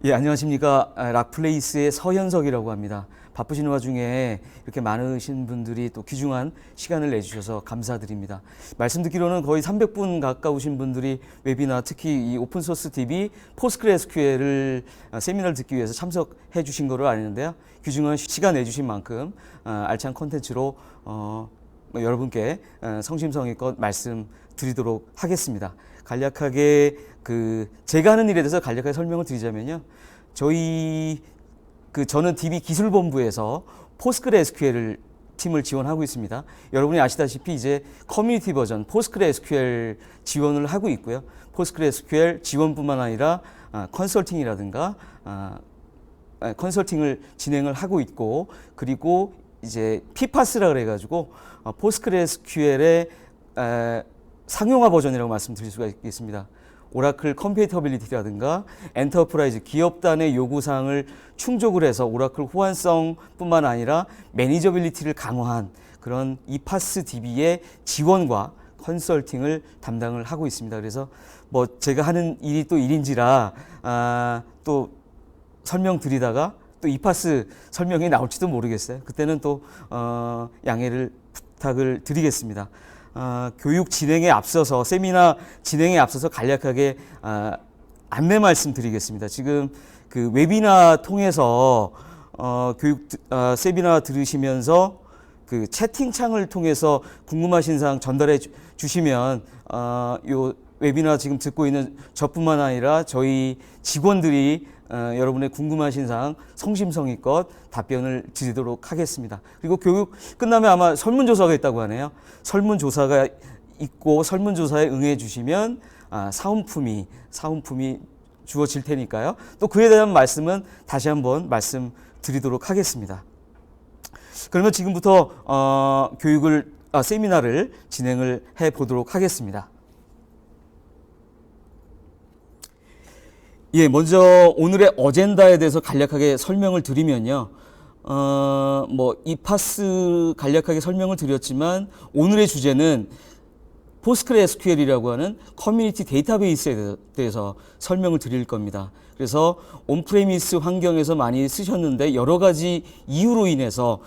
예, 안녕하십니까. 락플레이스의 서현석이라고 합니다. 바쁘신 와중에 이렇게 많으신 분들이 또 귀중한 시간을 내주셔서 감사드립니다. 말씀 듣기로는 거의 300분 가까우신 분들이 웨비나 특히 이 오픈소스 DB 포스트그레스QL을 세미나를 듣기 위해서 참석해 주신 거로 아는데요. 귀중한 시간 내주신 만큼 알찬 콘텐츠로 여러분께 성심성의껏 말씀드리도록 하겠습니다. 간략하게 제가 하는 일에 대해서 간략하게 설명을 드리자면요. 저는 DB 기술본부에서 포스트그레스QL 팀을 지원하고 있습니다. 여러분이 아시다시피 이제 커뮤니티 버전 포스트그레스QL 지원을 하고 있고요. 포스트그레스QL 지원뿐만 아니라 컨설팅이라든가 컨설팅을 진행을 하고 있고, 그리고 이제 PPaaS라 그래가지고 포스트그레스QL의 상용화 버전이라고 말씀드릴 수가 있겠습니다. 오라클 컴패티빌리티라든가 엔터프라이즈 기업단의 요구사항을 충족을 해서 오라클 호환성뿐만 아니라 매니저빌리티를 강화한 그런 이파스 DB의 지원과 컨설팅을 담당을 하고 있습니다. 그래서 제가 하는 일이 또 일인지라 또 설명드리다가 또 이파스 설명이 나올지도 모르겠어요. 그때는 또 양해를 부탁을 드리겠습니다. 교육 진행에 앞서서, 세미나 진행에 앞서서 간략하게 안내 말씀드리겠습니다. 지금 그 웨비나 통해서 세미나 들으시면서 그 채팅창을 통해서 궁금하신 사항 전달해 주시면 요 웨비나 지금 듣고 있는 저뿐만 아니라 저희 직원들이 여러분의 궁금하신 사항 성심성의껏 답변을 드리도록 하겠습니다. 그리고 교육 끝나면 아마 설문조사가 있다고 하네요. 설문조사가 있고 설문조사에 응해 주시면 사은품이 주어질 테니까요. 또 그에 대한 말씀은 다시 한번 말씀드리도록 하겠습니다. 그러면 지금부터 세미나를 진행을 해 보도록 하겠습니다. 예, 먼저 오늘의 어젠다에 대해서 간략하게 설명을 드리면요. 이파스 간략하게 설명을 드렸지만 오늘의 주제는 포스트그레스QL이라고 하는 커뮤니티 데이터베이스에 대해서 설명을 드릴 겁니다. 그래서 온프레미스 환경에서 많이 쓰셨는데 여러 가지 이유로 인해서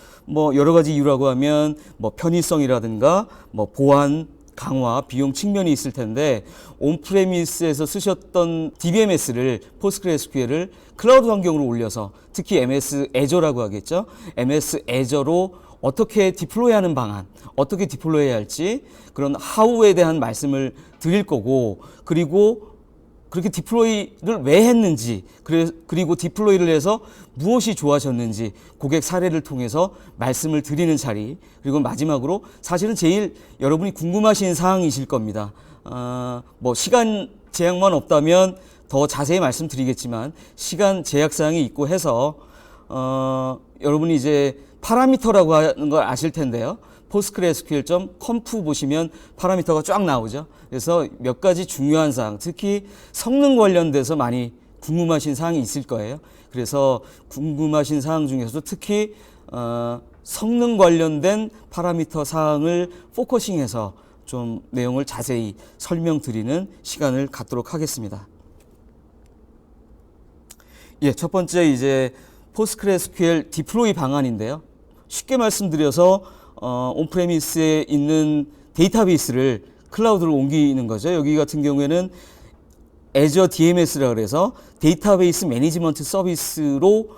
여러 가지 이유라고 하면 편의성이라든가 보안 강화, 비용 측면이 있을 텐데 온프레미스에서 쓰셨던 DBMS를 포스트그레스QL을 클라우드 환경으로 올려서 특히 MS 애저라고 하겠죠. MS 애저로 어떻게 디플로이하는 방안, 어떻게 디플로이해야 할지 그런 하우에 대한 말씀을 드릴 거고, 그리고 그렇게 디플로이를 왜 했는지, 그리고 디플로이를 해서 무엇이 좋아졌는지 고객 사례를 통해서 말씀을 드리는 자리, 그리고 마지막으로 사실은 제일 여러분이 궁금하신 사항이실 겁니다. 시간 제약만 없다면 더 자세히 말씀드리겠지만 시간 제약 사항이 있고 해서 여러분이 이제 파라미터라고 하는 걸 아실 텐데요. postgresql.conf 보시면 파라미터가 쫙 나오죠. 그래서 몇 가지 중요한 사항, 특히 성능 관련돼서 많이 궁금하신 사항이 있을 거예요. 그래서 궁금하신 사항 중에서도 특히 성능 관련된 파라미터 사항을 포커싱해서 좀 내용을 자세히 설명드리는 시간을 갖도록 하겠습니다. 예, 첫 번째 이제 PostgreSQL 디플로이 방안인데요. 쉽게 말씀드려서 온프레미스에 있는 데이터베이스를 클라우드로 옮기는 거죠. 여기 같은 경우에는 Azure DMS라 그래서 데이터베이스 매니지먼트 서비스로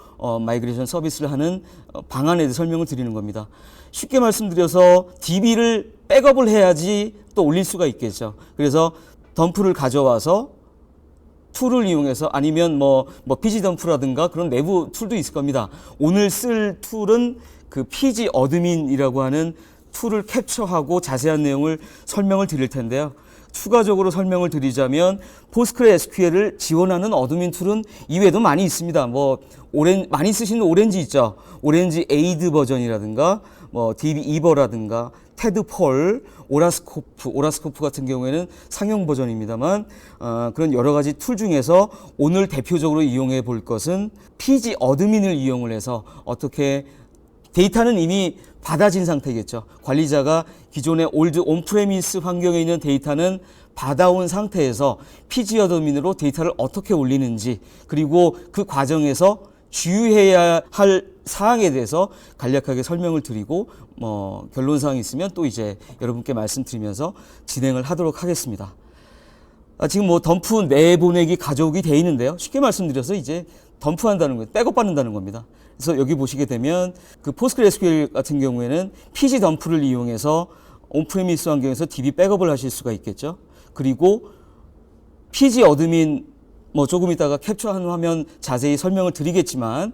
마이그레이션 서비스를 하는 방안에 대해 설명을 드리는 겁니다. 쉽게 말씀드려서 DB를 백업을 해야지 또 올릴 수가 있겠죠. 그래서 덤프를 가져와서 툴을 이용해서 아니면 PG 덤프라든가 그런 내부 툴도 있을 겁니다. 오늘 쓸 툴은 그 PG 어드민이라고 하는 툴을 캡처하고 자세한 내용을 설명을 드릴 텐데요. 추가적으로 설명을 드리자면 포스트그레스QL을 지원하는 어드민 툴은 이외에도 많이 있습니다. 많이 쓰시는 오렌지 있죠. 오렌지 에이드 버전이라든가 DB이버라든가 테드펄, 오라스코프 같은 경우에는 상용 버전입니다만 그런 여러 가지 툴 중에서 오늘 대표적으로 이용해 볼 것은 PG 어드민을 이용을 해서 어떻게 데이터는 이미 받아진 상태겠죠. 관리자가 기존의 올드 온프레미스 환경에 있는 데이터는 받아온 상태에서 PG 어드민으로 데이터를 어떻게 올리는지, 그리고 그 과정에서 주의해야 할 사항에 대해서 간략하게 설명을 드리고 결론사항이 있으면 또 이제 여러분께 말씀드리면서 진행을 하도록 하겠습니다. 지금 덤프 내보내기 가족이 돼 있는데요. 쉽게 말씀드려서 이제 덤프한다는 거예요. 백업 받는다는 겁니다. 그래서 여기 보시게 되면 그 PostgreSQL 같은 경우에는 PG 덤프를 이용해서 온프레미스 환경에서 DB 백업을 하실 수가 있겠죠. 그리고 PG 어드민 조금 이따가 캡처한 화면 자세히 설명을 드리겠지만,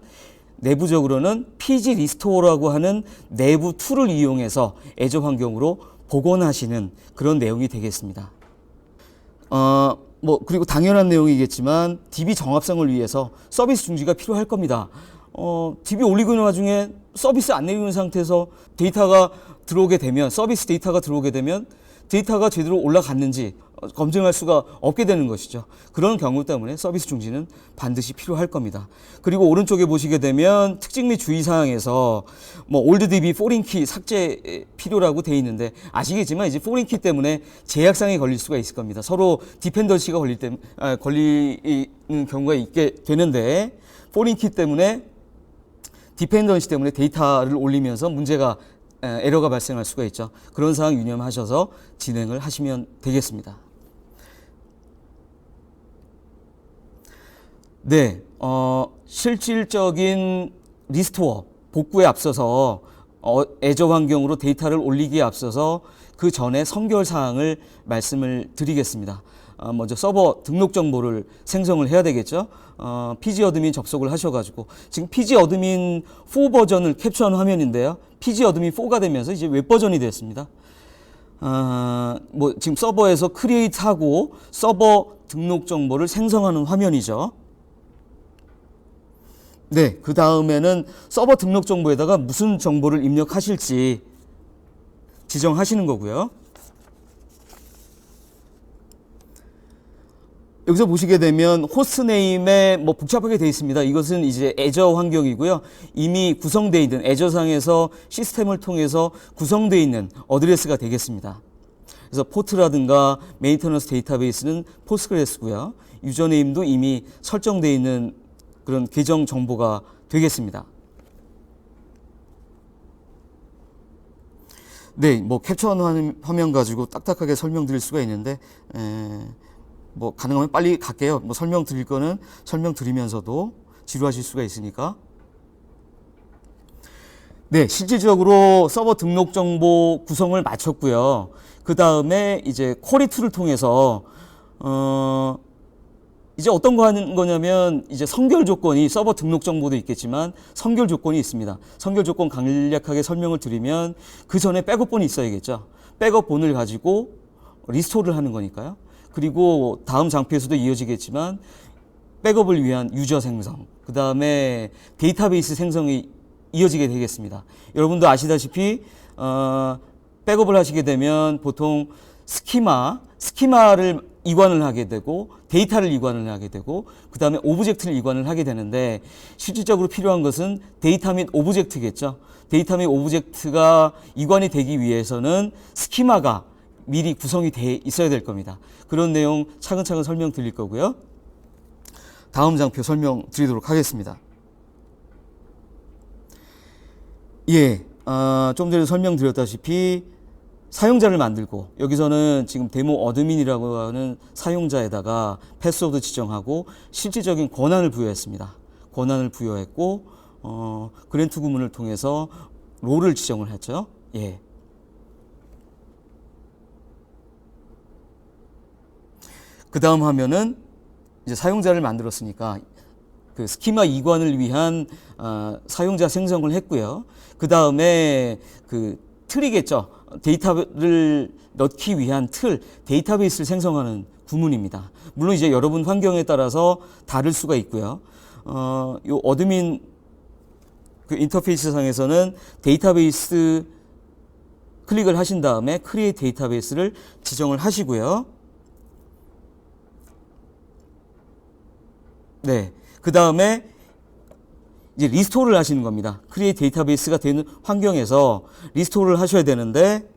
내부적으로는 PG 리스토어라고 하는 내부 툴을 이용해서 애저 환경으로 복원하시는 그런 내용이 되겠습니다. 그리고 당연한 내용이겠지만 DB 정합성을 위해서 서비스 중지가 필요할 겁니다. DB 올리고 있는 와중에 서비스 안 내리는 상태에서 데이터가 들어오게 되면, 서비스 데이터가 들어오게 되면 데이터가 제대로 올라갔는지 검증할 수가 없게 되는 것이죠. 그런 경우 때문에 서비스 중지는 반드시 필요할 겁니다. 그리고 오른쪽에 보시게 되면 특징 및 주의사항에서 올드DB 포린키 삭제 필요라고 되어 있는데, 아시겠지만 이제 포린키 때문에 제약상이 걸릴 수가 있을 겁니다. 서로 디펜던시가 걸리는 경우가 있게 되는데, 포린키 때문에 디펜던시 때문에 데이터를 올리면서 에러가 발생할 수가 있죠. 그런 사항 유념하셔서 진행을 하시면 되겠습니다. 네, 실질적인 리스토어, 복구에 앞서서 애저 환경으로 데이터를 올리기에 앞서서 그 전에 선결 사항을 말씀을 드리겠습니다. 먼저 서버 등록 정보를 생성을 해야 되겠죠. PG 어드민 접속을 하셔가지고, 지금 PG 어드민 4 버전을 캡처한 화면인데요. PG 어드민 4가 되면서 이제 웹 버전이 됐습니다. 지금 서버에서 크리에이트 하고 서버 등록 정보를 생성하는 화면이죠. 네, 그 다음에는 서버 등록 정보에다가 무슨 정보를 입력하실지 지정하시는 거고요. 여기서 보시게 되면 호스트네임에 복잡하게 되어 있습니다. 이것은 이제 애저 환경이고요. 이미 구성되어 있는, 애저상에서 시스템을 통해서 구성되어 있는 어드레스가 되겠습니다. 그래서 포트라든가 메인터넌스 데이터베이스는 포스트그레스고요. 유저네임도 이미 설정되어 있는 그런 계정 정보가 되겠습니다. 네, 캡처한 화면 가지고 딱딱하게 설명드릴 수가 있는데, 가능하면 빨리 갈게요. 설명드릴 거는 설명드리면서도 지루하실 수가 있으니까. 네, 실질적으로 서버 등록 정보 구성을 마쳤고요. 그 다음에 이제 쿼리 툴을 통해서, 이제 어떤 거 하는 거냐면, 이제 선결 조건이, 서버 등록 정보도 있겠지만 선결 조건이 있습니다. 선결 조건 간략하게 설명을 드리면, 그 전에 백업본이 있어야겠죠. 백업본을 가지고 리스토어를 하는 거니까요. 그리고 다음 장표에서도 이어지겠지만 백업을 위한 유저 생성, 그 다음에 데이터베이스 생성이 이어지게 되겠습니다. 여러분도 아시다시피 백업을 하시게 되면 보통 스키마를 이관을 하게 되고, 데이터를 이관을 하게 되고, 그 다음에 오브젝트를 이관을 하게 되는데, 실질적으로 필요한 것은 데이터 및 오브젝트겠죠. 데이터 및 오브젝트가 이관이 되기 위해서는 스키마가 미리 구성이 돼 있어야 될 겁니다. 그런 내용 차근차근 설명드릴 거고요. 다음 장표 설명드리도록 하겠습니다. 예, 좀 전에 설명드렸다시피 사용자를 만들고, 여기서는 지금 데모 어드민이라고 하는 사용자에다가 패스워드 지정하고 실질적인 권한을 부여했습니다. 권한을 부여했고, 그랜트 구문을 통해서 롤을 지정을 했죠. 예. 그 다음 화면은 이제 사용자를 만들었으니까 그 스키마 이관을 위한 사용자 생성을 했고요. 그 다음에 그 틀이겠죠. 데이터를 넣기 위한 틀, 데이터베이스를 생성하는 구문입니다. 물론 이제 여러분 환경에 따라서 다를 수가 있고요. 요 어드민 그 인터페이스 상에서는 데이터베이스 클릭을 하신 다음에 크리에이트 데이터베이스를 지정을 하시고요. 네, 그 다음에 이제 리스토어를 하시는 겁니다. 크리에이트 데이터베이스가 되는 환경에서 리스토어를 하셔야 되는데,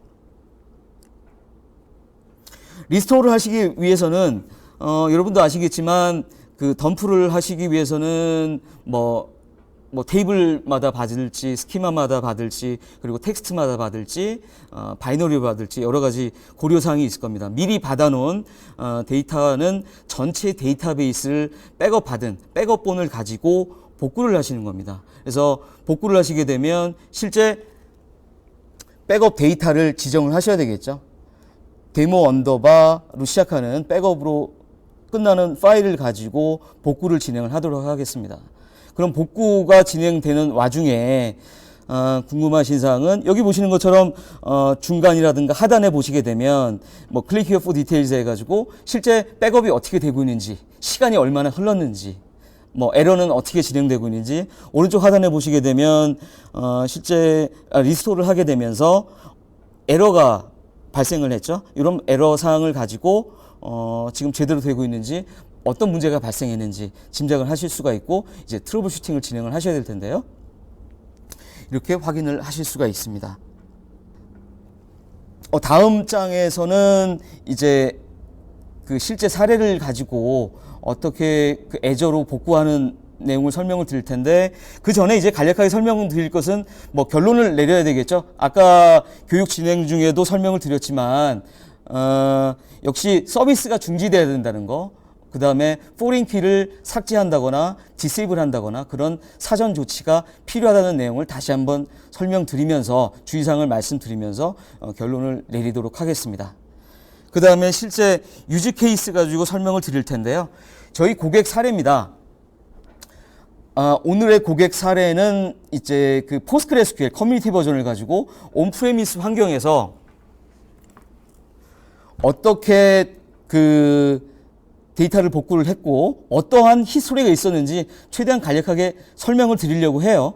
리스토어를 하시기 위해서는 여러분도 아시겠지만 그 덤프를 하시기 위해서는 뭐 테이블마다 받을지 스키마마다 받을지 그리고 텍스트마다 받을지 바이너리로 받을지 여러 가지 고려사항이 있을 겁니다. 미리 받아놓은 데이터는 전체 데이터베이스를 백업받은 백업본을 가지고 복구를 하시는 겁니다. 그래서 복구를 하시게 되면 실제 백업 데이터를 지정을 하셔야 되겠죠. 데모 언더바로 시작하는 백업으로 끝나는 파일을 가지고 복구를 진행을 하도록 하겠습니다. 그럼 복구가 진행되는 와중에 궁금하신 사항은 여기 보시는 것처럼 중간이라든가 하단에 보시게 되면 뭐 클릭 히어 포 디테일즈 해가지고 실제 백업이 어떻게 되고 있는지, 시간이 얼마나 흘렀는지, 뭐 에러는 어떻게 진행되고 있는지, 오른쪽 하단에 보시게 되면 실제 리스토어를 하게 되면서 에러가 발생을 했죠. 이런 에러 사항을 가지고 지금 제대로 되고 있는지, 어떤 문제가 발생했는지 짐작을 하실 수가 있고 이제 트러블 슈팅을 진행을 하셔야 될 텐데요. 이렇게 확인을 하실 수가 있습니다. 다음 장에서는 이제 그 실제 사례를 가지고 어떻게 그 애저로 복구하는 내용을 설명을 드릴 텐데, 그 전에 이제 간략하게 설명을 드릴 것은 뭐 결론을 내려야 되겠죠. 아까 교육 진행 중에도 설명을 드렸지만 역시 서비스가 중지돼야 된다는 거, 그 다음에 포린 키를 삭제한다거나 디세이블 한다거나 그런 사전 조치가 필요하다는 내용을 다시 한번 설명드리면서 주의사항을 말씀드리면서 결론을 내리도록 하겠습니다. 그 다음에 실제 유즈 케이스 가지고 설명을 드릴 텐데요. 저희 고객 사례입니다. 오늘의 고객 사례는 이제 그 포스트그레스QL 커뮤니티 버전을 가지고 온프레미스 환경에서 어떻게 그 데이터를 복구를 했고 어떠한 히스토리가 있었는지 최대한 간략하게 설명을 드리려고 해요.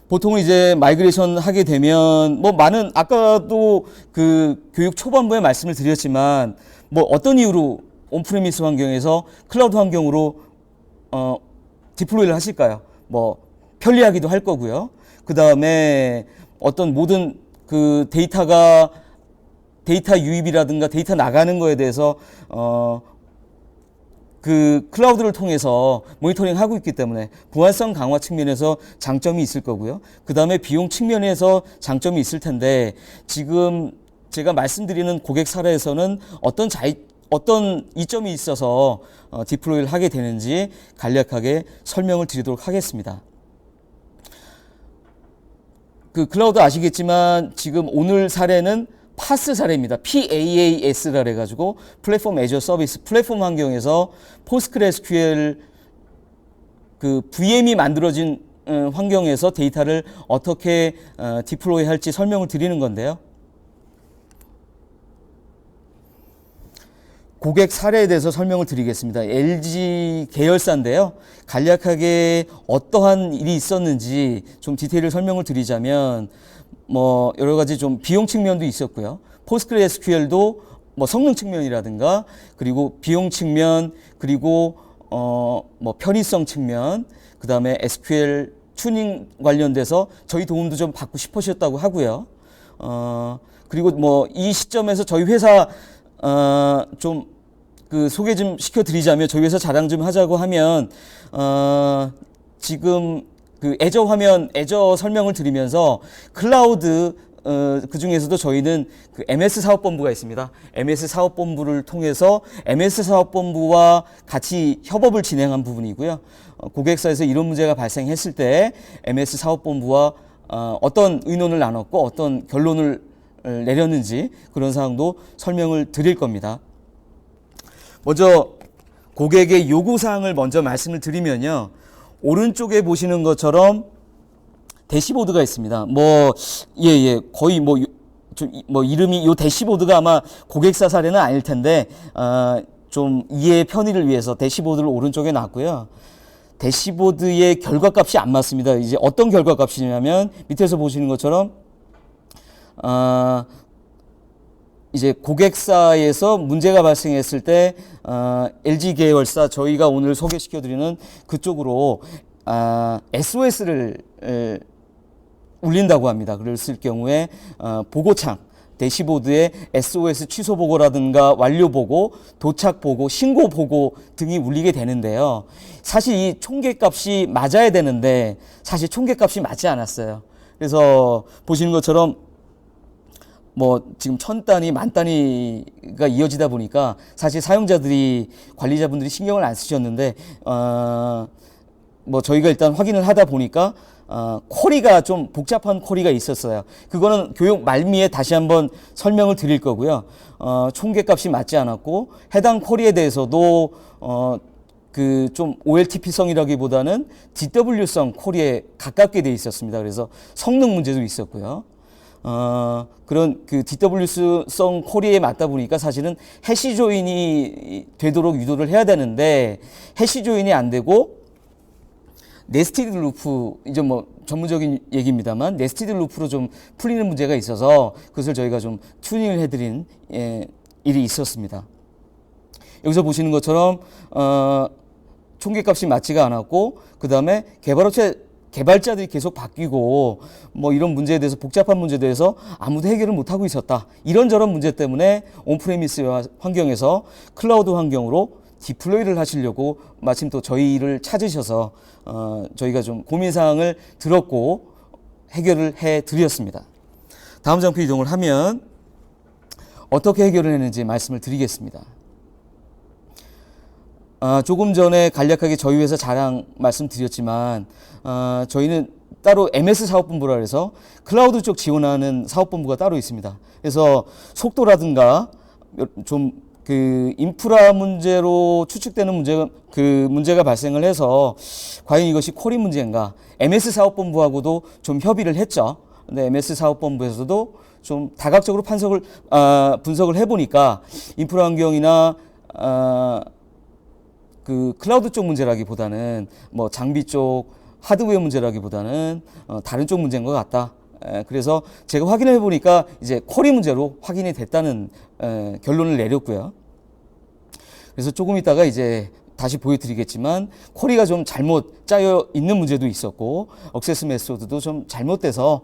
보통은 이제 마이그레이션 하게 되면 뭐 많은, 아까도 그 교육 초반부에 말씀을 드렸지만 뭐 어떤 이유로 온프레미스 환경에서 클라우드 환경으로 디플로이를 하실까요? 뭐 편리하기도 할 거고요. 그 다음에 어떤 모든 그 데이터 유입이라든가 데이터 나가는 거에 대해서 그 클라우드를 통해서 모니터링 하고 있기 때문에 보안성 강화 측면에서 장점이 있을 거고요. 그 다음에 비용 측면에서 장점이 있을 텐데, 지금 제가 말씀드리는 고객 사례에서는 어떤 이점이 있어서 디플로이를 하게 되는지 간략하게 설명을 드리도록 하겠습니다. 그 클라우드 아시겠지만 지금 오늘 사례는 파스 사례입니다. PAAS라 해가지고 플랫폼 애저 서비스, 플랫폼 환경에서 포스트그레스QL 그 VM이 만들어진 환경에서 데이터를 어떻게 디플로이 할지 설명을 드리는 건데요. 고객 사례에 대해서 설명을 드리겠습니다. LG 계열사인데요. 간략하게 어떠한 일이 있었는지 좀 디테일을 설명을 드리자면 뭐 여러 가지 좀 비용 측면도 있었고요. 포스트그레스QL도 뭐 성능 측면이라든가 그리고 비용 측면, 그리고 뭐 편의성 측면, 그 다음에 SQL 튜닝 관련돼서 저희 도움도 좀 받고 싶으셨다고 하고요. 그리고 뭐 이 시점에서 저희 회사 좀 그 소개 좀 시켜드리자면, 저희 회사 자랑 좀 하자고 하면 지금 그 애저 설명을 드리면서 클라우드 그 중에서도 저희는 그 MS 사업본부가 있습니다. MS 사업본부를 통해서 MS 사업본부와 같이 협업을 진행한 부분이고요. 고객사에서 이런 문제가 발생했을 때 MS 사업본부와 어떤 의논을 나눴고 어떤 결론을 내렸는지 그런 사항도 설명을 드릴 겁니다. 먼저 고객의 요구사항을 먼저 말씀을 드리면요. 오른쪽에 보시는 것처럼 대시보드가 있습니다. 거의 뭐 이름이, 요 대시보드가 아마 고객사 사례는 아닐 텐데, 좀 이해의 편의를 위해서 대시보드를 오른쪽에 놨고요. 대시보드의 결과값이 안 맞습니다. 이제 어떤 결과값이냐면, 밑에서 보시는 것처럼, 이제 고객사에서 문제가 발생했을 때 LG 계열사, 저희가 오늘 소개시켜드리는 그쪽으로 SOS를 울린다고 합니다. 그랬을 경우에 보고창, 대시보드에 SOS 취소 보고라든가 완료 보고, 도착 보고, 신고 보고 등이 울리게 되는데요. 사실 이 총계값이 맞아야 되는데 사실 총계값이 맞지 않았어요. 그래서 보시는 것처럼 뭐 지금 1000단위, 10,000단위가 이어지다 보니까 사실 사용자들이, 관리자분들이 신경을 안 쓰셨는데 뭐 저희가 일단 확인을 하다 보니까 쿼리가 좀 복잡한 쿼리가 있었어요. 그거는 교육 말미에 다시 한번 설명을 드릴 거고요. 총계값이 맞지 않았고, 해당 쿼리에 대해서도 그 좀 OLTP성이라기보다는 DW성 쿼리에 가깝게 돼 있었습니다. 그래서 성능 문제도 있었고요. 그런 그 DW성 쿼리에 맞다 보니까 사실은 해시 조인이 되도록 유도를 해야 되는데, 해시 조인이 안 되고 네스티드 루프, 이제 뭐 전문적인 얘기입니다만 네스티드 루프로 좀 풀리는 문제가 있어서 그것을 저희가 좀 튜닝을 해드린 일이 있었습니다. 여기서 보시는 것처럼 총계값이 맞지가 않았고, 그 다음에 개발업체 개발자들이 계속 바뀌고, 뭐 이런 문제에 대해서, 복잡한 문제에 대해서 아무도 해결을 못하고 있었다. 이런저런 문제 때문에 온프레미스 환경에서 클라우드 환경으로 디플로이를 하시려고 마침 또 저희를 찾으셔서 저희가 좀 고민사항을 들었고 해결을 해드렸습니다. 다음 장표 이동을 하면 어떻게 해결을 했는지 말씀을 드리겠습니다. 조금 전에 간략하게 저희 회사 자랑 말씀드렸지만 저희는 따로 MS 사업본부라 해서 클라우드 쪽 지원하는 사업본부가 따로 있습니다. 그래서 속도라든가 좀 그 인프라 문제로 추측되는 문제가 발생을 해서 과연 이것이 쿼리 문제인가? MS 사업본부하고도 좀 협의를 했죠. 근데 MS 사업본부에서도 좀 다각적으로 분석을 해보니까 인프라 환경이나 그 클라우드 쪽 문제라기보다는 뭐 장비 쪽 하드웨어 문제라기보다는 다른 쪽 문제인 것 같다. 그래서 제가 확인해 보니까 이제 쿼리 문제로 확인이 됐다는 결론을 내렸고요. 그래서 조금 있다가 이제 다시 보여드리겠지만 쿼리가 좀 잘못 짜여 있는 문제도 있었고, 억세스 메소드도 좀 잘못돼서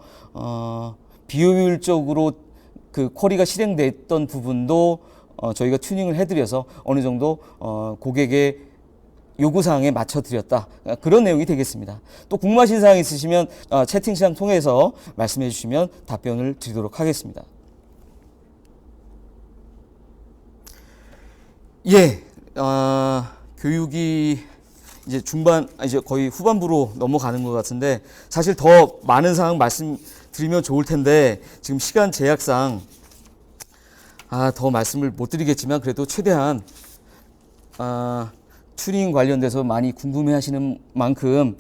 비효율적으로 그 쿼리가 실행됐던 부분도 저희가 튜닝을 해드려서 어느 정도 고객의 요구사항에 맞춰드렸다. 그런 내용이 되겠습니다. 또 궁금하신 사항 있으시면 채팅창 통해서 말씀해 주시면 답변을 드리도록 하겠습니다. 예, 교육이 이제 이제 거의 후반부로 넘어가는 것 같은데, 사실 더 많은 사항 말씀드리면 좋을 텐데 지금 시간 제약상 더 말씀을 못 드리겠지만 그래도 최대한 튜닝 관련돼서 많이 궁금해 하시는 만큼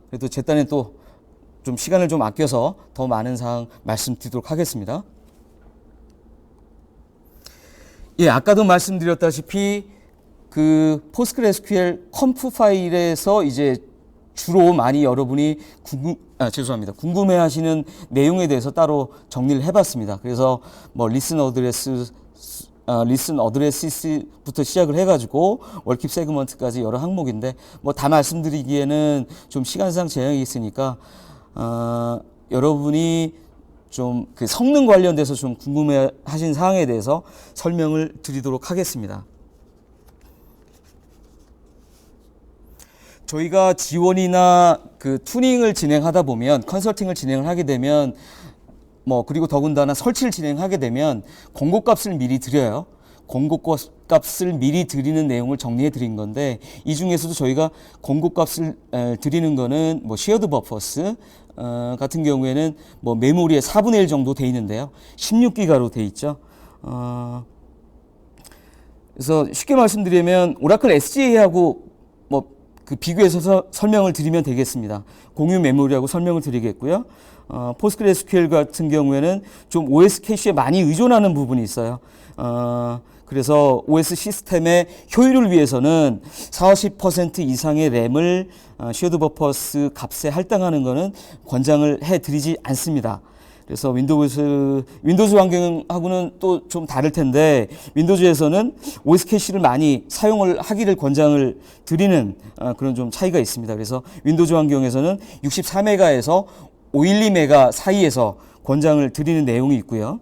그래도 제 딴에 또 좀 시간을 좀 아껴서 더 많은 사항 말씀드리도록 하겠습니다. 예, 아까도 말씀드렸다시피 그 PostgreSQL 컴프 파일에서 이제 주로 많이 여러분이 궁금해 하시는 내용에 대해서 따로 정리를 해봤습니다. 그래서 뭐 리슨 어드레시스부터 시작을 해가지고 월킵 세그먼트까지 여러 항목인데 뭐 다 말씀드리기에는 좀 시간상 제약이 있으니까 여러분이 좀 그 성능 관련돼서 좀 궁금해 하신 사항에 대해서 설명을 드리도록 하겠습니다. 저희가 지원이나 그 튜닝을 진행하다 보면, 컨설팅을 진행을 하게 되면 뭐 그리고 더군다나 설치를 진행하게 되면 공고값을 미리 드려요. 공고값을 미리 드리는 내용을 정리해 드린 건데, 이 중에서도 저희가 공고값을 드리는 거는 뭐 쉐어드 버퍼스 같은 경우에는 뭐 메모리의 4분의 1 정도 돼 있는데요. 16기가로 돼 있죠. 그래서 쉽게 말씀드리면 오라클 SGA하고 뭐 그 비교해서 설명을 드리면 되겠습니다. 공유 메모리하고 설명을 드리겠고요. PostgreSQL 같은 경우에는 좀 OS 캐시에 많이 의존하는 부분이 있어요. 그래서 OS 시스템의 효율을 위해서는 40% 이상의 램을 쉐어드 버퍼스 값에 할당하는 것은 권장을 해드리지 않습니다. 그래서 윈도우즈 환경하고는 또 좀 다를 텐데, 윈도우즈에서는 OS 캐시를 많이 사용을 하기를 권장을 드리는 그런 좀 차이가 있습니다. 그래서 윈도우즈 환경에서는 64메가에서 512메가 사이에서 권장을 드리는 내용이 있고요.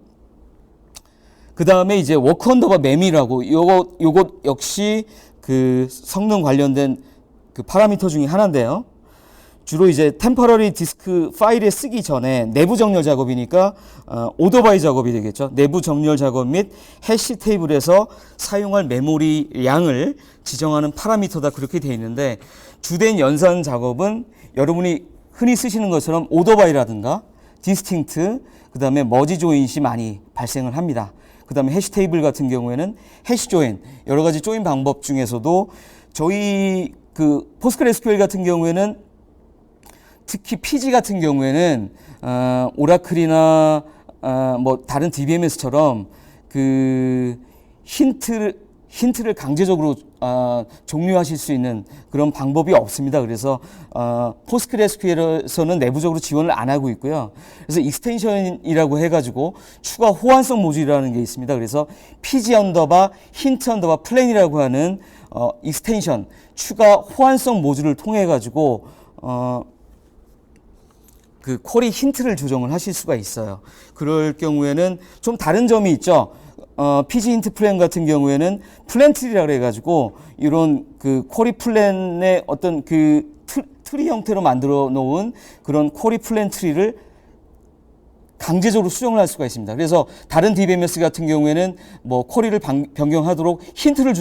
그 다음에 이제 워크 언더바 매미라고 요것 역시 그 성능 관련된 그 파라미터 중에 하나인데요. 주로 이제 템퍼러리 디스크 파일에 쓰기 전에 내부 정렬 작업이니까 오더 바이 작업이 되겠죠. 내부 정렬 작업 및 해시 테이블에서 사용할 메모리 양을 지정하는 파라미터다, 그렇게 되어 있는데, 주된 연산 작업은 여러분이 흔히 쓰시는 것처럼 오더 바이라든가 디스팅트, 그 다음에 머지 조인이 많이 발생을 합니다. 그 다음에 해시 테이블 같은 경우에는 해시 조인, 여러 가지 조인 방법 중에서도 저희 그 포스트그레스QL 같은 경우에는 특히 PG 같은 경우에는 오라클이나 뭐 다른 DBMS처럼 그 힌트를 강제적으로 종료하실 수 있는 그런 방법이 없습니다. 그래서 포스트그레스QL에서는 내부적으로 지원을 안 하고 있고요. 그래서 익스텐션이라고 해가지고 추가 호환성 모듈이라는 게 있습니다. 그래서 PG 언더바 힌트 언더바 플랜이라고 하는 익스텐션 추가 호환성 모듈을 통해 가지고 그 쿼리 힌트를 조정을 하실 수가 있어요. 그럴 경우에는 좀 다른 점이 있죠. PG 힌트 플랜 같은 경우에는 플랜 트리라고 해가지고 이런 그 쿼리 플랜의 어떤 그 트리 형태로 만들어 놓은 그런 쿼리 플랜 트리를 강제적으로 수정을 할 수가 있습니다. 그래서 다른 DBMS 같은 경우에는 뭐 쿼리를 변경하도록 힌트를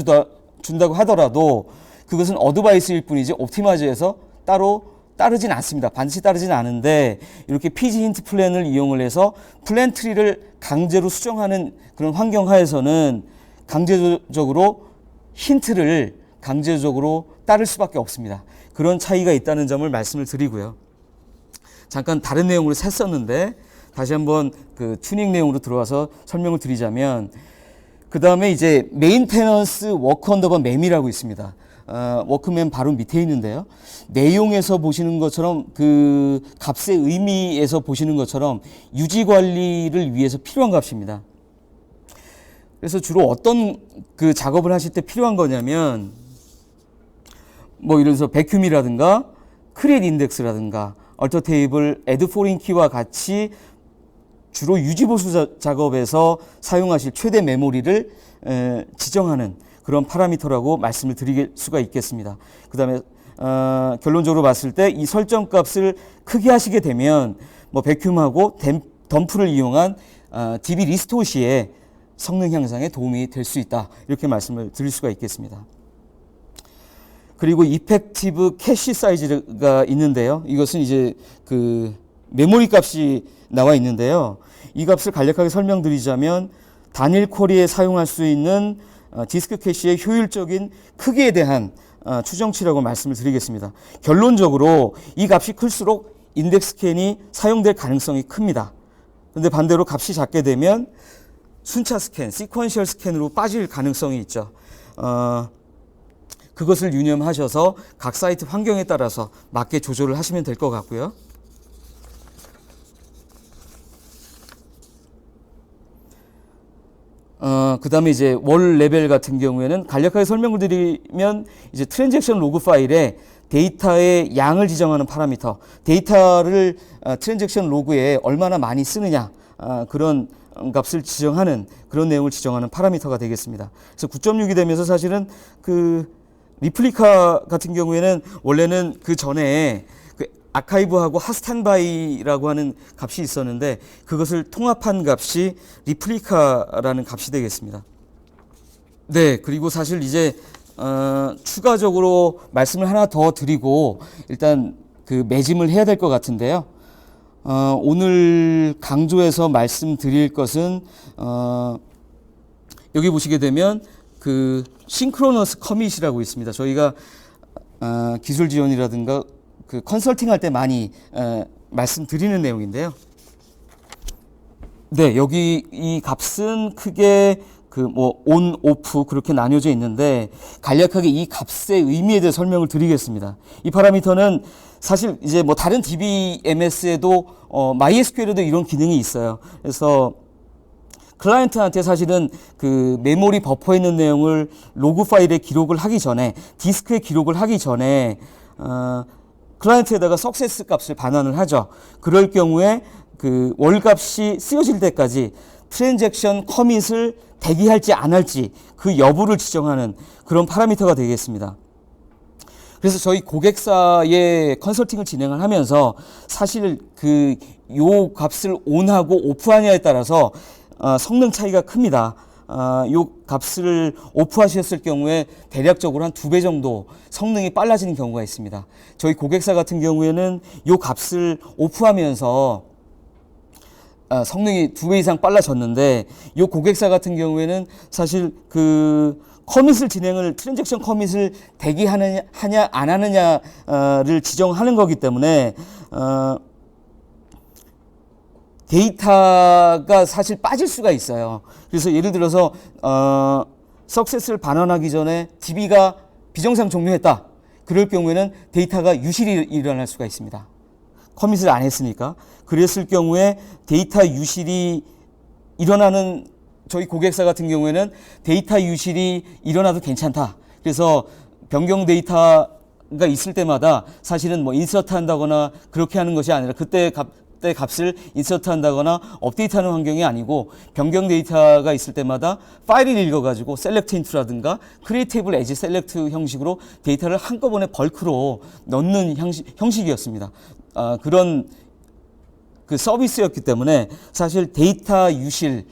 준다고 하더라도 그것은 어드바이스일 뿐이지 옵티마이저에서 따로 따르진 않습니다. 반드시 따르진 않은데, 이렇게 PG 힌트 플랜을 이용을 해서 플랜 트리를 강제로 수정하는 그런 환경 하에서는 강제적으로 힌트를 강제적으로 따를 수밖에 없습니다. 그런 차이가 있다는 점을 말씀을 드리고요. 잠깐 다른 내용으로 샜었는데 다시 한번 그 튜닝 내용으로 들어와서 설명을 드리자면, 그 다음에 이제 메인테넌스 워크 언더바 맴이라고 있습니다. 워크맨 바로 밑에 있는데요. 내용에서 보시는 것처럼 그 값의 의미에서 보시는 것처럼 유지 관리를 위해서 필요한 값입니다. 그래서 주로 어떤 그 작업을 하실 때 필요한 거냐면, 뭐 예를 들어서 베큐이라든가 크리에이트 인덱스라든가 얼터 테이블, 애드 포린 키와 같이 주로 유지 보수 작업에서 사용하실 최대 메모리를 지정하는 그런 파라미터라고 말씀을 드릴 수가 있겠습니다. 그 다음에 결론적으로 봤을 때 이 설정 값을 크게 하시게 되면 뭐 베큐하고 덤프를 이용한 DB 리스토어 시에 성능 향상에 도움이 될 수 있다, 이렇게 말씀을 드릴 수가 있겠습니다. 그리고 이펙티브 캐시 사이즈가 있는데요. 이것은 이제 그 메모리 값이 나와 있는데요. 이 값을 간략하게 설명드리자면 단일 쿼리에 사용할 수 있는 디스크 캐시의 효율적인 크기에 대한 추정치라고 말씀을 드리겠습니다. 결론적으로 이 값이 클수록 인덱스 스캔이 사용될 가능성이 큽니다. 그런데 반대로 값이 작게 되면 순차 스캔, 시퀀셜 스캔으로 빠질 가능성이 있죠. 그것을 유념하셔서 각 사이트 환경에 따라서 맞게 조절을 하시면 될 것 같고요. 그 다음에 이제 월 레벨 같은 경우에는 간략하게 설명을 드리면 이제 트랜잭션 로그 파일에 데이터의 양을 지정하는 파라미터, 데이터를 트랜잭션 로그에 얼마나 많이 쓰느냐, 그런 값을 지정하는 그런 내용을 지정하는 파라미터가 되겠습니다. 그래서 9.6이 되면서 사실은 그 리플리카 같은 경우에는 원래는 그 전에 그 아카이브하고 핫스탠바이라고 하는 값이 있었는데 그것을 통합한 값이 리플리카라는 값이 되겠습니다. 네, 그리고 사실 이제 추가적으로 말씀을 하나 더 드리고 일단 그 매짐을 해야 될 것 같은데요. 오늘 강조해서 말씀드릴 것은 여기 보시게 되면 그 싱크로너스 커밋이라고 있습니다. 저희가 기술 지원이라든가 그 컨설팅 할 때 많이 말씀드리는 내용인데요. 네, 여기 이 값은 크게 그 뭐 온, 오프 그렇게 나뉘어져 있는데 간략하게 이 값의 의미에 대해 설명을 드리겠습니다. 이 파라미터는 사실 이제 뭐 다른 DBMS에도 MySQL에도 이런 기능이 있어요. 그래서 클라이언트한테 사실은 그 메모리 버퍼에 있는 내용을 로그 파일에 기록을 하기 전에, 디스크에 기록을 하기 전에 클라이언트에다가 석세스 값을 반환을 하죠. 그럴 경우에 그 월값이 쓰여질 때까지 트랜잭션 커밋을 대기할지 안 할지 그 여부를 지정하는 그런 파라미터가 되겠습니다. 그래서 저희 고객사의 컨설팅을 진행을 하면서 사실 요 값을 온하고 오프하냐에 따라서 성능 차이가 큽니다. 요 값을 오프하셨을 경우에 대략적으로 한 2배 정도 성능이 빨라지는 경우가 있습니다. 저희 고객사 같은 경우에는 요 값을 오프하면서 성능이 2배 이상 빨라졌는데, 요 고객사 같은 경우에는 사실 트랜잭션 커밋을 대기하느냐 안 하느냐를 지정하는 거기 때문에 데이터가 사실 빠질 수가 있어요. 그래서 예를 들어서 석세스를 반환하기 전에 DB가 비정상 종료했다. 그럴 경우에는 데이터가 유실이 일어날 수가 있습니다. 커밋을 안 했으니까. 그랬을 경우에 데이터 유실이 일어나는, 저희 고객사 같은 경우에는 데이터 유실이 일어나도 괜찮다. 그래서 변경 데이터가 있을 때마다 사실은 뭐 인서트 한다거나 그렇게 하는 것이 아니라 그때 값을 인서트 한다거나 업데이트하는 환경이 아니고, 변경 데이터가 있을 때마다 파일을 읽어가지고 셀렉트 인투라든가 크리에이테이블 에지 셀렉트 형식으로 데이터를 한꺼번에 벌크로 넣는 형식이었습니다. 그런 서비스였기 때문에 사실 데이터 유실에는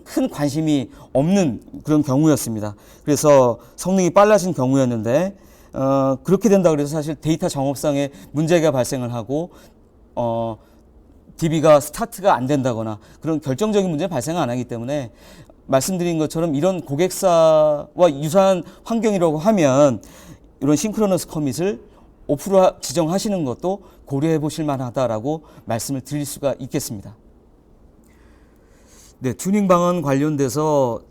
큰 관심이 없는 그런 경우였습니다. 그래서 성능이 빨라진 경우였는데, 그렇게 된다 그래서 사실 데이터 정업상에 문제가 발생을 하고 DB가 스타트가 안 된다거나 그런 결정적인 문제 발생 안 하기 때문에, 말씀드린 것처럼 이런 고객사와 유사한 환경이라고 하면 이런 싱크로너스 커밋을 오프로 지정하시는 것도 고려해 보실 만하다라고 말씀을 드릴 수가 있겠습니다. 네, 튜닝 방안 관련돼서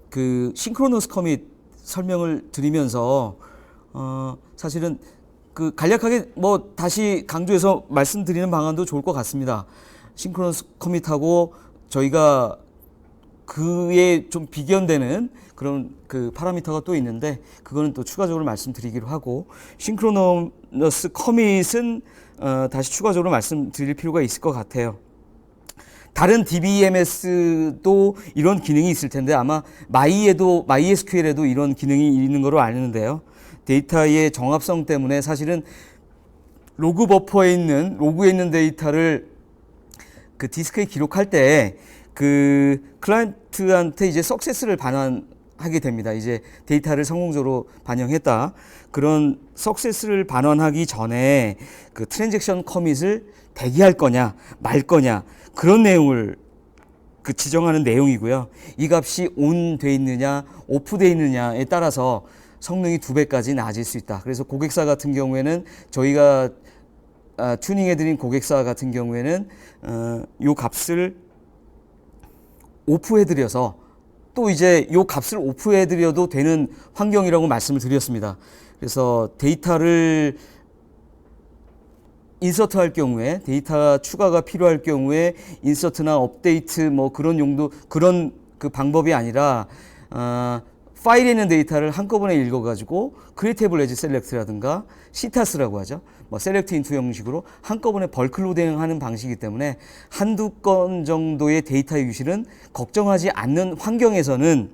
싱크로너스 커밋 설명을 드리면서 사실은 간략하게 다시 강조해서 말씀드리는 방안도 좋을 것 같습니다. 싱크로너스 커밋하고 저희가 그에 좀 비견되는 그런 파라미터가 또 있는데, 그거는 또 추가적으로 말씀드리기로 하고, 싱크로너스 커밋은 다시 추가적으로 말씀드릴 필요가 있을 것 같아요. 다른 DBMS도 이런 기능이 있을 텐데 아마 MySQL에도 이런 기능이 있는 거로 아는데요. 데이터의 정합성 때문에 사실은 로그 버퍼에 있는 데이터를 디스크에 기록할 때 클라이언트한테 이제 석세스를 반환하게 됩니다. 이제 데이터를 성공적으로 반영했다. 그런 석세스를 반환하기 전에 트랜잭션 커밋을 대기할 거냐 말 거냐, 그런 내용을 지정하는 내용이고요. 이 값이 온 돼 있느냐 오프 돼 있느냐에 따라서 성능이 2배까지 나아질 수 있다. 그래서 고객사 같은 경우에는 저희가 튜닝해드린 고객사 같은 경우에는 요 값을 오프해드려서 또 이제 요 값을 오프해드려도 되는 환경이라고 말씀을 드렸습니다. 그래서 데이터를 인서트할 경우에, 데이터 추가가 필요할 경우에 인서트나 업데이트 그런 용도, 그런 방법이 아니라 파일에 있는 데이터를 한꺼번에 읽어가지고 크리에이테이블 에지 셀렉트라든가 시타스라고 하죠. 셀렉트 인투 형식으로 한꺼번에 벌크 로딩하는 방식이기 때문에 한두 건 정도의 데이터 유실은 걱정하지 않는 환경에서는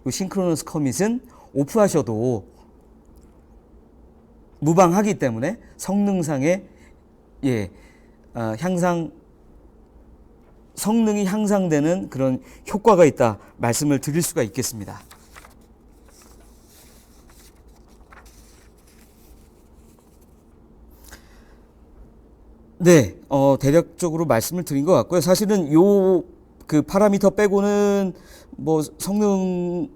이 싱크로너스 커밋은 오프하셔도 무방하기 때문에 성능상의 성능이 향상되는 그런 효과가 있다 말씀을 드릴 수가 있겠습니다. 네, 대략적으로 말씀을 드린 것 같고요. 사실은 파라미터 빼고는 성능에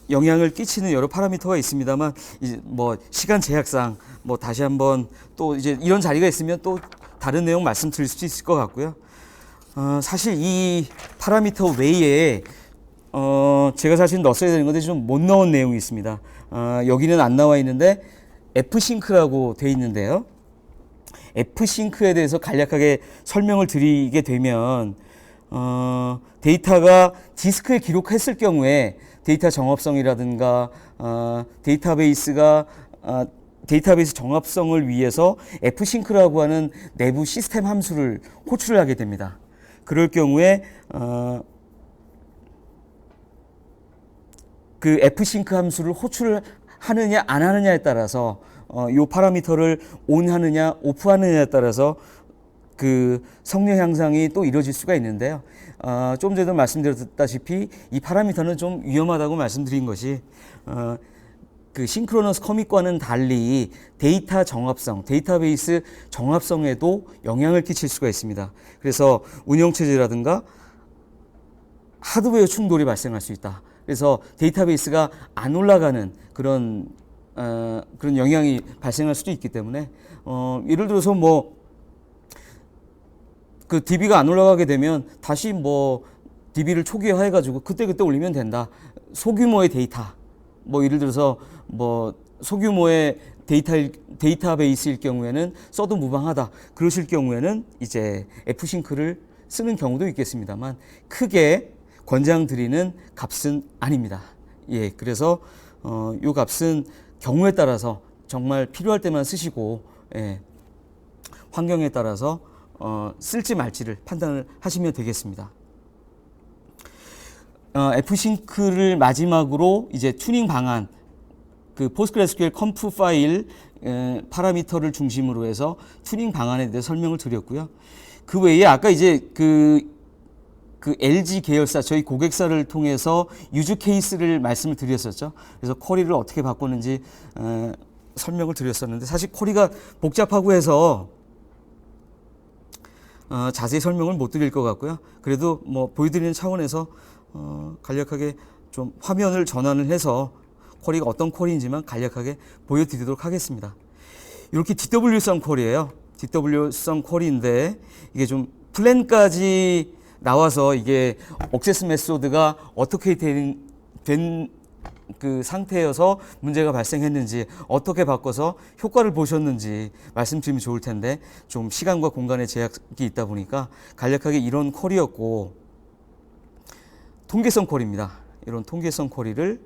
영향을 끼치는 여러 파라미터가 있습니다만, 이제 시간 제약상 다시 한번 또 이제 이런 자리가 있으면 또 다른 내용 말씀드릴 수 있을 것 같고요. 사실 이 파라미터 외에 제가 사실 넣었어야 되는 건데 좀 못 넣은 내용이 있습니다. 여기는 안 나와 있는데 F싱크라고 돼 있는데요. F싱크에 대해서 간략하게 설명을 드리게 되면 데이터가 디스크에 기록했을 경우에 데이터 정합성이라든가 데이터베이스가 데이터베이스 정합성을 위해서 fsync라고 하는 내부 시스템 함수를 호출을 하게 됩니다. 그럴 경우에 그 fsync 함수를 호출하느냐 안 하느냐에 따라서 이 파라미터를 on 하느냐 오프 하느냐에 따라서 그 성능 향상이 또 이루어질 수가 있는데요. 좀 전에도 말씀드렸다시피 이 파라미터는 좀 위험하다고 말씀드린 것이 그 싱크로너스 커밋과는 달리 데이터 정합성, 데이터베이스 정합성에도 영향을 끼칠 수가 있습니다. 그래서 운영체제라든가 하드웨어 충돌이 발생할 수 있다. 그래서 데이터베이스가 안 올라가는 그런 영향이 발생할 수도 있기 때문에 예를 들어서 뭐 그 DB가 안 올라가게 되면 다시 뭐 DB를 초기화해 가지고 그때 올리면 된다. 소규모의 데이터 뭐 예를 들어서 뭐 소규모의 데이터베이스일 경우에는 써도 무방하다. 그러실 경우에는 이제 fsync를 쓰는 경우도 있겠습니다만 크게 권장드리는 값은 아닙니다. 예, 그래서 요 값은 경우에 따라서 정말 필요할 때만 쓰시고 예, 환경에 따라서 쓸지 말지를 판단을 하시면 되겠습니다. fsync를 마지막으로 이제 튜닝 방안, 그 PostgreSQL conf 파일 파라미터를 중심으로 해서 튜닝 방안에 대해 설명을 드렸고요. 그 외에 아까 이제 그 LG 계열사 저희 고객사를 통해서 유즈 케이스를 말씀을 드렸었죠. 그래서 쿼리를 어떻게 바꾸는지 설명을 드렸었는데 사실 쿼리가 복잡하고 해서 자세히 설명을 못 드릴 것 같고요. 그래도 뭐 보여드리는 차원에서 간략하게 좀 화면을 전환을 해서 쿼리가 어떤 쿼리인지만 간략하게 보여드리도록 하겠습니다. 이렇게 DW성 쿼리예요. DW성 쿼리인데 이게 좀 플랜까지 나와서 이게 억세스 메소드가 어떻게 된 그 상태여서 문제가 발생했는지 어떻게 바꿔서 효과를 보셨는지 말씀드리면 좋을 텐데 좀 시간과 공간의 제약이 있다 보니까 간략하게 이런 쿼리였고 통계성 쿼리입니다. 이런 통계성 쿼리를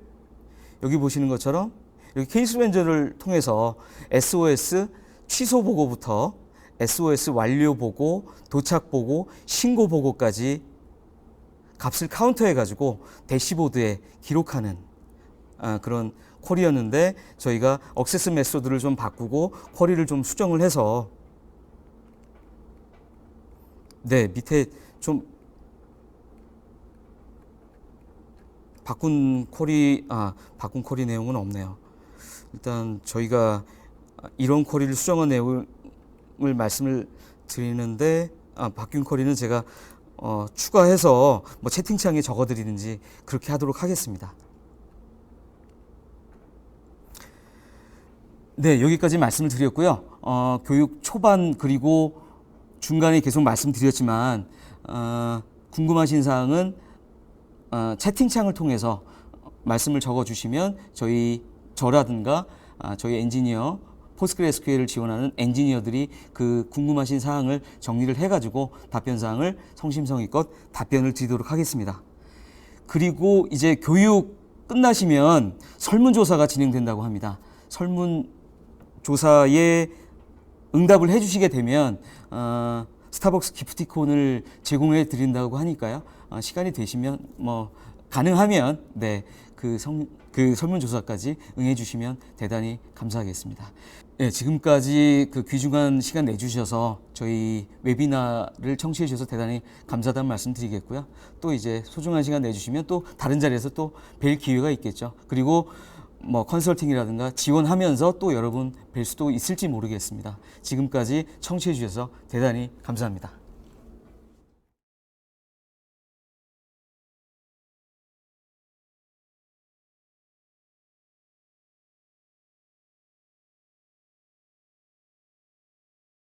여기 보시는 것처럼 여기 케이스 매니저를 통해서 SOS 취소 보고부터 SOS 완료 보고 도착 보고 신고 보고까지 값을 카운터해 가지고 대시보드에 기록하는 그런 쿼리였는데 저희가 억세스 메소드를 좀 바꾸고 쿼리를 좀 수정을 해서 네 밑에 좀 바꾼 쿼리 내용은 없네요. 일단 저희가 이런 쿼리를 수정한 내용을 말씀을 드리는데 바뀐 쿼리는 제가 추가해서 뭐 채팅창에 적어드리는지 그렇게 하도록 하겠습니다. 네, 여기까지 말씀을 드렸고요. 교육 초반 그리고 중간에 계속 말씀드렸지만 궁금하신 사항은 채팅창을 통해서 말씀을 적어주시면 저라든가 저희 엔지니어 포스트그레스QL을 지원하는 엔지니어들이 그 궁금하신 사항을 정리를 해가지고 답변 사항을 성심성의껏 답변을 드리도록 하겠습니다. 그리고 이제 교육 끝나시면 설문조사가 진행된다고 합니다. 설문조사에 응답을 해주시게 되면 스타벅스 기프티콘을 제공해 드린다고 하니까요. 시간이 되시면 뭐 가능하면 네, 그 설문조사까지 응해 주시면 대단히 감사하겠습니다. 네, 지금까지 그 귀중한 시간 내주셔서 저희 웨비나를 청취해 주셔서 대단히 감사하다는 말씀 드리겠고요. 또 이제 소중한 시간 내주시면 또 다른 자리에서 또 뵐 기회가 있겠죠. 그리고 뭐 컨설팅이라든가 지원하면서 또 여러분 뵐 수도 있을지 모르겠습니다. 지금까지 청취해 주셔서 대단히 감사합니다.